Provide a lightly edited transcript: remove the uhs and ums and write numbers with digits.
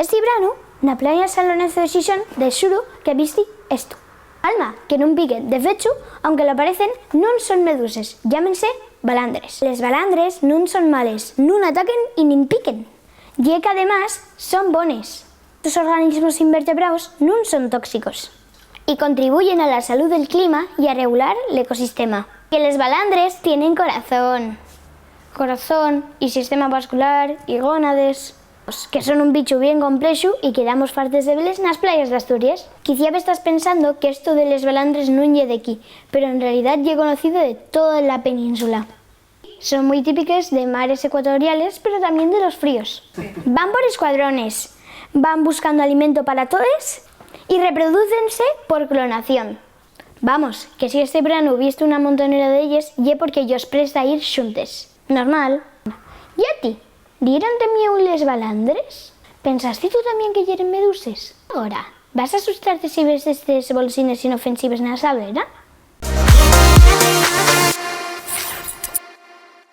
Este verano, na playa San Lorenzo de Xixón, de xuro que visti esto. Alma, que non piquen. De fecho, aunque lo parecen, non son meduses, llámense balandres. Les balandres non son males, non ataquen y nin piquen. Y que además son bones. Estos organismos invertebrados non son tóxicos y contribuyen a la salud del clima y a regular el ecosistema. Que les balandres tienen corazón y sistema vascular y gónades, que son un bicho bien complexo y que damos fartes de veles nas playas de Asturias. Quizá estás pensando que esto de les balandres non lle de aquí, pero en realidad lle conocido de toda la península. Son muy típicas de mares ecuatoriales, pero también de los fríos. Van por escuadrones, van buscando alimento para todos y reprodúcense por clonación. Vamos, que si este verano viste una montonera de ellas, ye porque ellos presta ir xuntes. Normal. ¿Y a ti? ¿Dieron de miedo les balandres? ¿Pensaste tú también que hieren meduses? Ahora, ¿vas a asustarte si ves estos bolsines inofensivos en la salera?